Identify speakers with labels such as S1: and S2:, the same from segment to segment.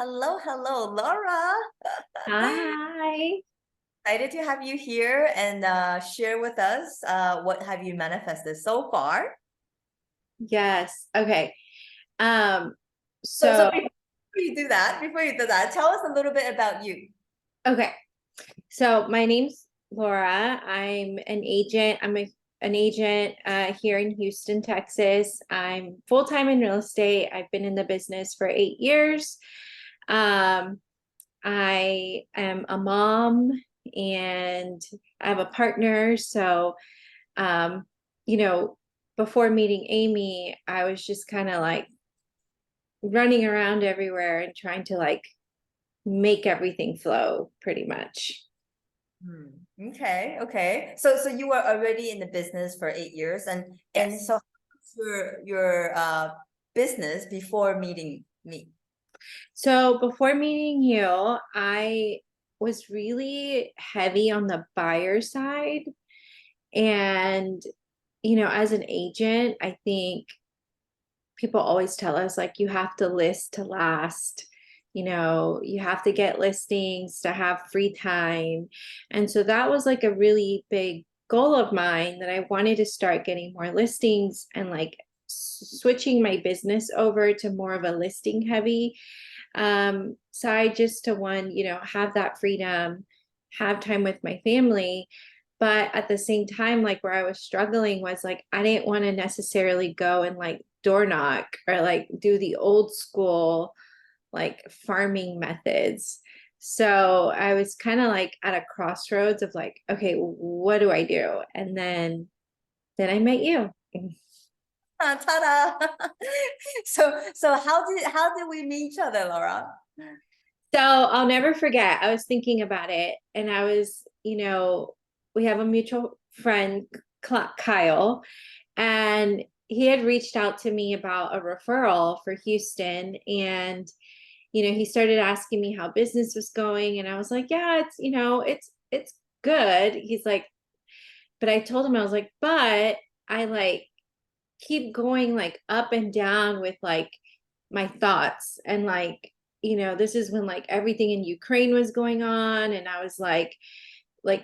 S1: Hello, hello, Laura.
S2: Hi.
S1: Excited to have you here and share with us what have you manifested so far.
S2: Yes. Okay. Um,
S1: So
S2: so
S1: before you do that, tell us a little bit about you.
S2: okay. So my name's Laura. I'm an agent. An agent here in Houston, Texas. I'm full-time in real estate. I've been in the business for 8 years. Um, I am a mom and I have a partner. So um, you know, before meeting Amy, I was just kind of like running around everywhere and trying to like make everything flow pretty much.
S1: Okay, okay. So you were already in the business for 8 years, and so
S2: Yes.
S1: how's your business before meeting me?
S2: So before meeting you, I was really heavy on the buyer side. And, as an agent, I think people always tell us like you have to list to last. You have to get listings to have free time. And so that was like a really big goal of mine, that I wanted to start getting more listings and like switching my business over to more of a listing heavy side, just to one, have that freedom, have time with my family. But at the same time, like where I was struggling was like I didn't want to necessarily go and like door knock or like do the old school like farming methods. So I was kind of like at a crossroads of like, okay, what do I do? And then I met you.
S1: Ta-da! So how did we meet each other, Laura?
S2: So I'll never forget. I was thinking about it, and I was, we have a mutual friend, Kyle, and he had reached out to me about a referral for Houston. And, he started asking me how business was going. And I was like, yeah, it's good. He's like, but I told him, I was like, but I like keep going like up and down with like my thoughts. And like, this is when like everything in Ukraine was going on. And I was like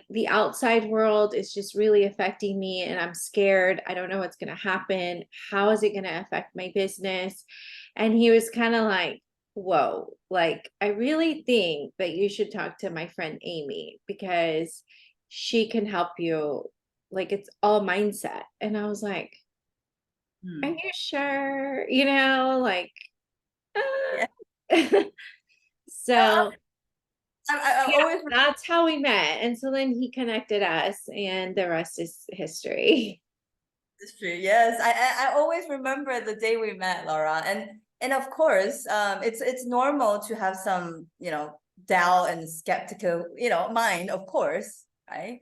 S2: the outside world is just really affecting me, and I'm scared. I don't know what's going to happen. How is it going to affect my business? And he was kind of like, whoa, like I really think that you should talk to my friend Amy, because she can help you. Like it's all mindset. And I was like, are
S1: Hmm.
S2: you sure? Like,
S1: Yeah.
S2: ah.
S1: I,
S2: So
S1: I
S2: yeah,
S1: always
S2: that's how we met. And so then he connected us, and the rest is history.
S1: It's true. Yes, I always remember the day we met, Laura, and of course, it's normal to have some doubt and skeptical mind, of course, right?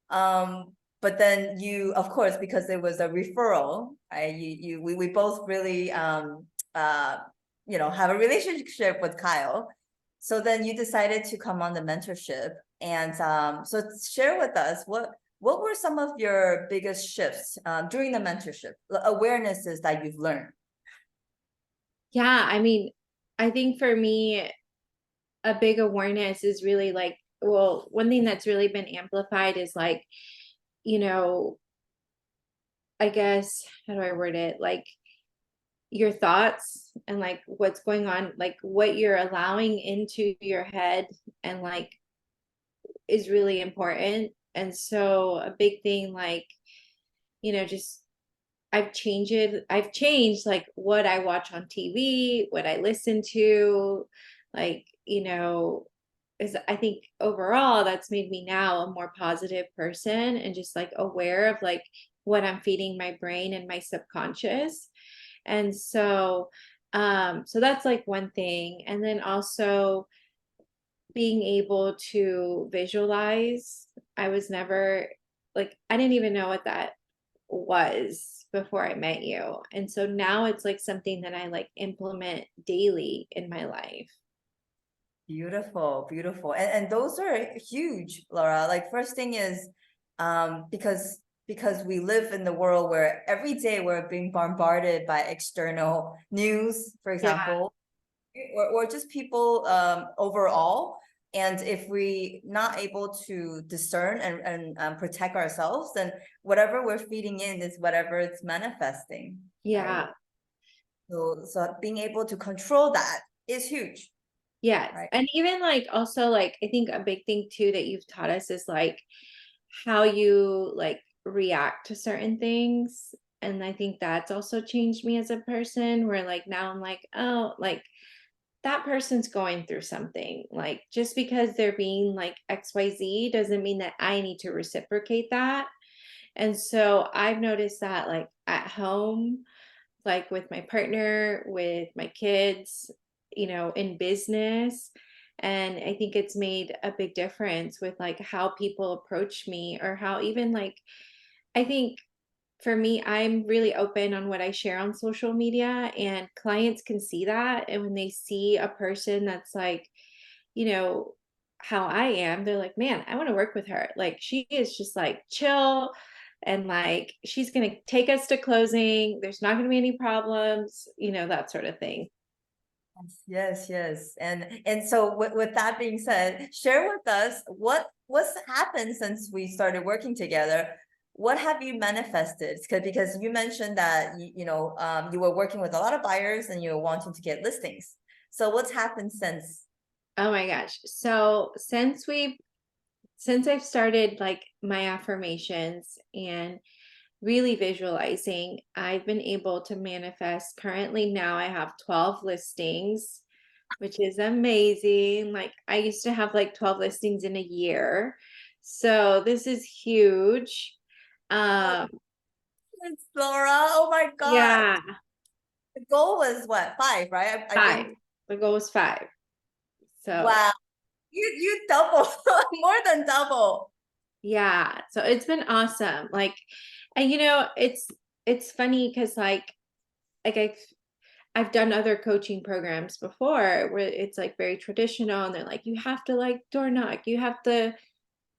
S1: But then you, of course, because it was a referral, right? We both really have a relationship with Kyle, so then you decided to come on the mentorship, and so share with us what were some of your biggest shifts during the mentorship, awarenesses that you've learned?
S2: Yeah, I mean, I think for me, a big awareness is really like, well, one thing that's really been amplified is like, you know, I guess, how do I word it? Like your thoughts and like what's going on, like what you're allowing into your head, and like is really important. And so a big thing, like, just I've changed like what I watch on TV, what I listen to, like, is I think overall that's made me now a more positive person, and just like aware of like what I'm feeding my brain and my subconscious. And so that's like one thing. And then also being able to visualize. I was never like, I didn't even know what that was before I met you. And so now it's like something that I like implement daily in my life.
S1: Beautiful, beautiful. And those are huge, Laura. Like first thing is because we live in the world where every day we're being bombarded by external news, for
S2: Yeah.
S1: example. or just people overall. And if we not able to discern and protect ourselves, then whatever we're feeding in is whatever it's manifesting, right?
S2: Yeah.
S1: So being able to control that is huge,
S2: Yes.
S1: right?
S2: And even like also like I think a big thing too that you've taught us is like how you like react to certain things. And I think that's also changed me as a person where like now I'm like, oh, like that person's going through something. Like just because they're being like XYZ doesn't mean that I need to reciprocate that. And so I've noticed that like at home, like with my partner, with my kids, in business. And I think it's made a big difference with like how people approach me or how even like, I think for me, I'm really open on what I share on social media, and clients can see that. And when they see a person that's like, you know, how I am, they're like, man, I want to work with her. Like, she is just like chill and like she's going to take us to closing. There's not going to be any problems, that sort of thing.
S1: Yes, yes. And so with that being said, share with us what's happened since we started working together. What have you manifested? Because you mentioned that you were working with a lot of buyers and you were wanting to get listings. So what's happened since?
S2: Oh my gosh. So since I've started like my affirmations and really visualizing, I've been able to manifest. Currently, now I have 12 listings, which is amazing. Like, I used to have like 12 listings in a year. So, this is huge.
S1: Oh,
S2: Um,
S1: it's Laura. Oh my God.
S2: yeah,
S1: The goal was what, 5, right? I
S2: five.
S1: think.
S2: The goal was five. So,
S1: Wow. You double, more than double.
S2: yeah. So it's been awesome. Like, and it's funny because like I've done other coaching programs before where it's like very traditional and they're like, you have to like door knock, you have to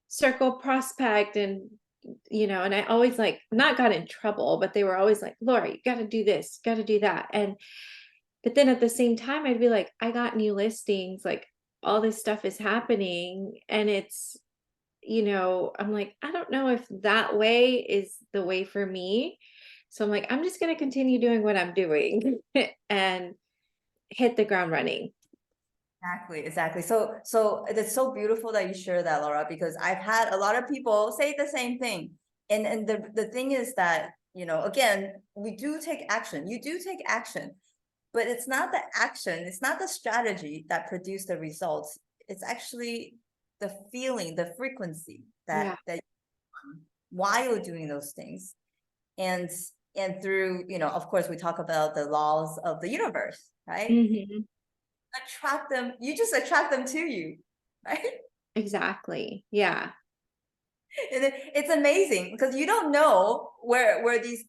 S2: circle prospect and I always like not got in trouble, but they were always like, Laura, you got to do this, got to do that. But then at the same time, I'd be like, I got new listings, like all this stuff is happening. And I'm like, I don't know if that way is the way for me. So I'm like, I'm just going to continue doing what I'm doing and hit the ground running.
S1: Exactly, exactly. So it's so beautiful that you share that, Laura, because I've had a lot of people say the same thing. And the thing is that, again, we do take action. You do take action, but it's not the action, it's not the strategy that produce the results. It's actually the feeling, the frequency
S2: Yeah.
S1: that while you're doing those things. And and through, of course, we talk about the laws of the universe, right?
S2: Hmm.
S1: Attract them, you just attract them to you, right?
S2: Exactly. Yeah.
S1: And it's amazing because you don't know where these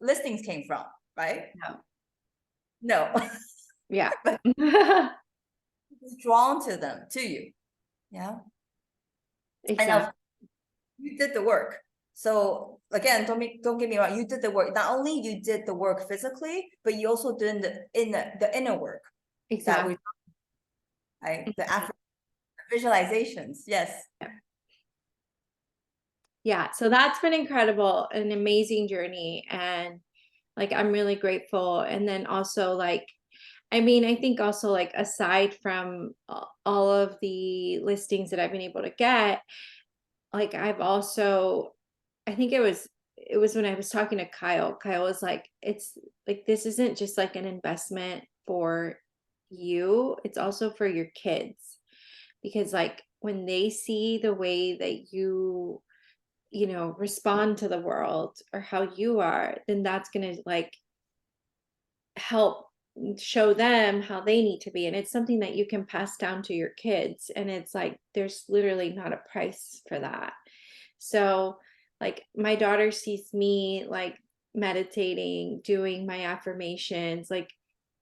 S1: listings came from, right?
S2: No.
S1: No.
S2: Yeah.
S1: But it's drawn to them, to you. Yeah. And
S2: Exactly.
S1: you did the work. So again, don't get me wrong, you did the work. Not only you did the work physically, but you also did the inner work that
S2: Exactly.
S1: we, right? The visualizations. Yes.
S2: Yeah. So that's been incredible, an amazing journey. And like, I'm really grateful. And then also, like, I mean, I think also, like, aside from all of the listings that I've been able to get, like, I think it was when I was talking to Kyle. Kyle was like, it's like, this isn't just like an investment for you, it's also for your kids. Because, like, when they see the way that you respond to the world or how you are, then that's going to like help show them how they need to be. And it's something that you can pass down to your kids. And it's like, there's literally not a price for that. So, like, my daughter sees me like meditating, doing my affirmations, like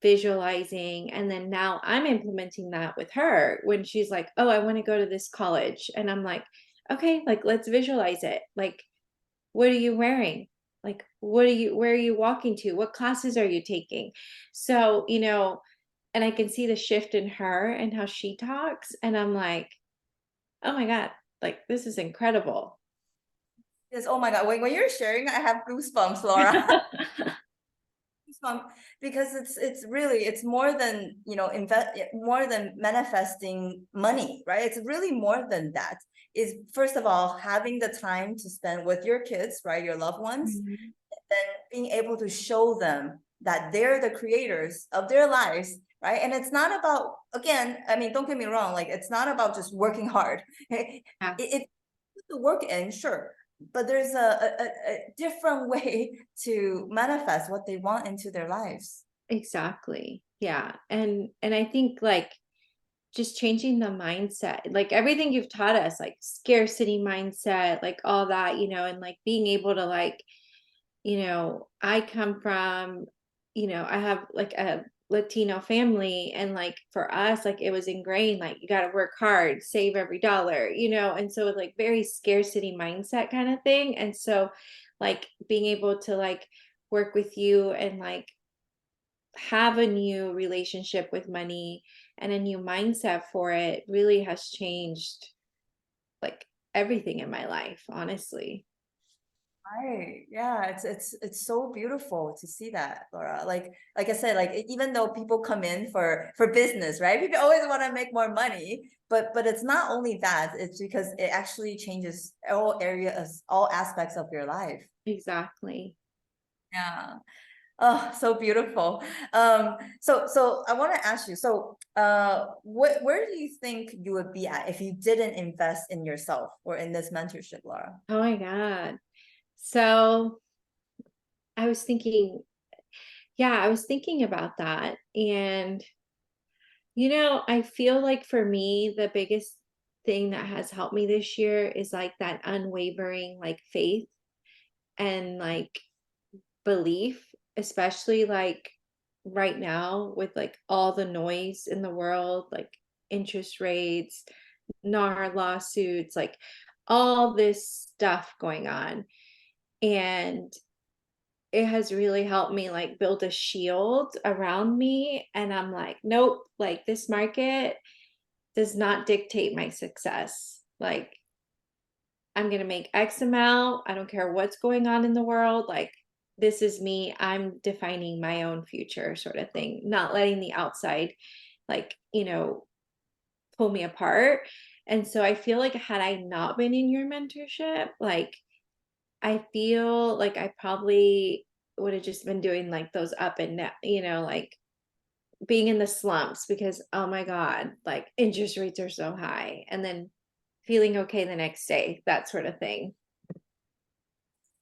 S2: visualizing. And then now I'm implementing that with her when she's like, oh, I want to go to this college. And I'm like, okay, like, let's visualize it. Like, what are you wearing? Like, where are you walking to? What classes are you taking? So, and I can see the shift in her and how she talks, and I'm like, oh my God, like this is incredible.
S1: Yes, oh my God, when you're sharing, I have goosebumps, Laura. Goosebumps, because it's really, it's more than, more than manifesting money, right? It's really more than that. Is first of all, having the time to spend with your kids, right? Your loved ones,
S2: Mhm.
S1: then being able to show them that they're the creators of their lives, right? And it's not about, again, I mean, don't get me wrong, like it's not about just working hard.
S2: Yeah,
S1: It put the work in, sure, but there's a different way to manifest what they want into their lives.
S2: exactly. Yeah. And I think like just changing the mindset, like everything you've taught us, like scarcity mindset, like all that, and like being able to like, I come from, I have like a Latino family, and like for us, like it was ingrained, like you got to work hard, save every dollar, and so it's like very scarcity mindset kind of thing. And so like being able to like work with you and like have a new relationship with money and a new mindset for it really has changed like everything in my life, honestly.
S1: Right. Yeah, it's so beautiful to see that, Laura. Like I said, like even though people come in for business, right? People always want to make more money, but it's not only that, it's because it actually changes all areas, all aspects of your life.
S2: Exactly.
S1: Yeah. Oh, so beautiful. So I want to ask you, so where do you think you would be at if you didn't invest in yourself or in this mentorship, Laura?
S2: Oh my God. So I was thinking, yeah, I was thinking about that. And, I feel like for me, the biggest thing that has helped me this year is like that unwavering like faith and like belief, especially like right now with like all the noise in the world, like interest rates, NAR lawsuits, like all this stuff going on. And it has really helped me like build a shield around me. And I'm like, nope, like this market does not dictate my success. Like, I'm going to make X amount. I don't care what's going on in the world. Like, this is me. I'm defining my own future, sort of thing, not letting the outside, like, pull me apart. And so I feel like, had I not been in your mentorship, like, I feel like I probably would have just been doing like those up and down, like being in the slumps because, oh my God, like interest rates are so high. And then feeling okay the next day, that sort of thing.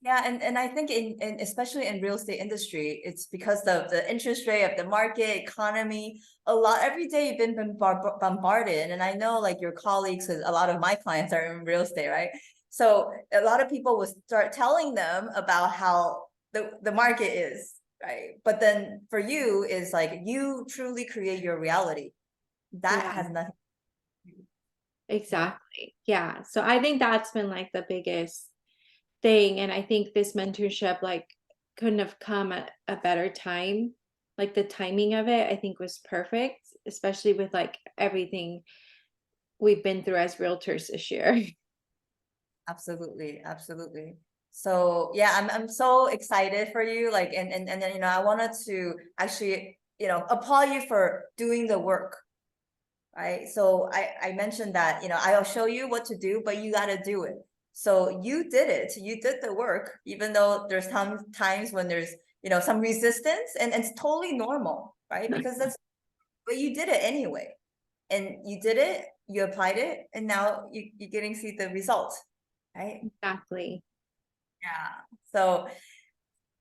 S1: Yeah, and I think in especially in real estate industry, it's because the interest rate of the market, economy, a lot every day you've been bombarded. And I know like your colleagues, 'cause a lot of my clients are in real estate, right? So a lot of people will start telling them about how the market is, right? But then for you is like you truly create your reality. That
S2: Yeah,
S1: has nothing to do. Yeah.
S2: exactly. Yeah. So I think that's been like the biggest thing. And I think this mentorship like couldn't have come at a better time. Like the timing of it, I think was perfect, especially with like everything we've been through as realtors this year.
S1: Absolutely, absolutely. So yeah, I'm so excited for you. Like, and then I wanted to actually applaud you for doing the work, right? So I mentioned that I'll show you what to do, but you got to do it. So you did it. You did the work, even though there's some times when there's some resistance, and it's totally normal, right? Because that's but you did it anyway, and you did it. You applied it, and now you're getting to see the results, right?
S2: Exactly.
S1: Yeah. So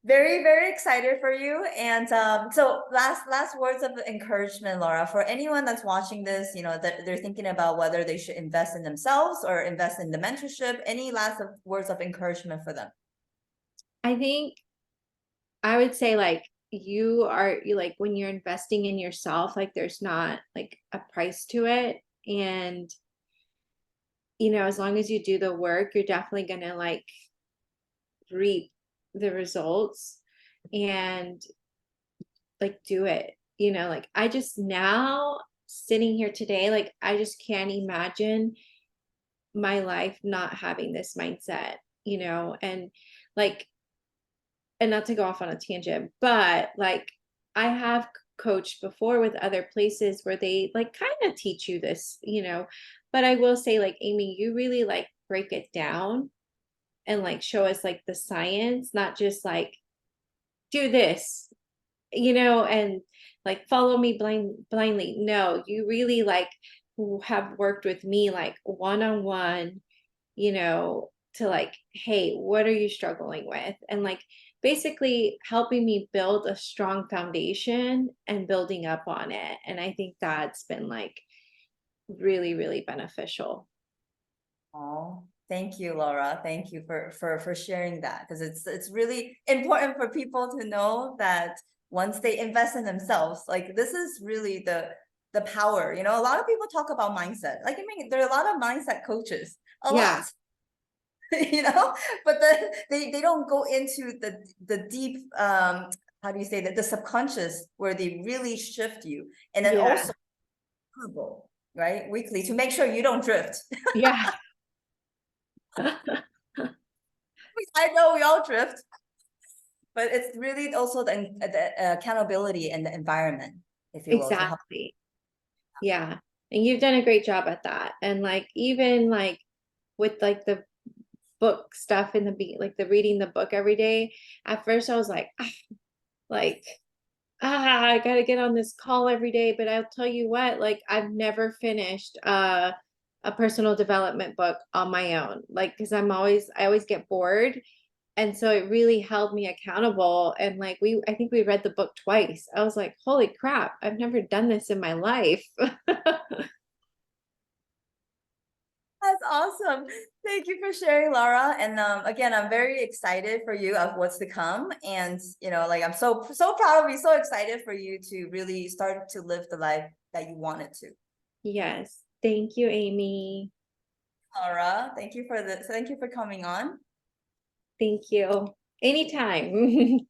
S1: very, very excited for you. And so last words of encouragement, Laura, for anyone that's watching this, that they're thinking about whether they should invest in themselves or invest in the mentorship. Any last words of encouragement for them?
S2: I think I would say like you like when you're investing in yourself, like there's not like a price to it. And as long as you do the work, you're definitely gonna like reap the results and like do it. you know, like I just now sitting here today, like I just can't imagine my life not having this mindset, you know, and like, and not to go off on a tangent, but like I have coached before with other places where they like kind of teach you this, you know, but I will say, like, Amy, you really like break it down and like show us like the science, not just like do this, you know, and like follow me blindly. No, you really like have worked with me like one on one, you know, to like, hey, what are you struggling with? And like basically helping me build a strong foundation and building up on it. And I think that's been like really, really beneficial.
S1: Oh, thank you, Laura. Thank you for sharing that, because it's really important for people to know that once they invest in themselves, like this is really the power. You know, a lot of people talk about mindset. Like, I mean, there are a lot of mindset coaches, a
S2: Yeah.
S1: lot, you know, but then they don't go into the deep how do you say that, the subconscious, where they really shift you, and then
S2: Yeah.
S1: also right, weekly, to make sure you don't drift.
S2: Yeah.
S1: I know we all drift, but it's really also the accountability and the environment, if you will, to help.
S2: Exactly. Yeah. And you've done a great job at that. And like even like with like the book stuff in the like the reading the book every day, at first I was like, ah, like I gotta get on this call every day. But I'll tell you what, like I've never finished a personal development book on my own. Like because I always get bored. And so it really held me accountable. And like I think we read the book twice. I was like, holy crap, I've never done this in my life.
S1: That's awesome. Thank you for sharing, Laura. And again, I'm very excited for you of what's to come. And you know, like I'm so proud of you, so excited for you to really start to live the life that you wanted to.
S2: Yes. Thank you, Amy.
S1: Laura, thank you for coming on.
S2: Thank you. Anytime.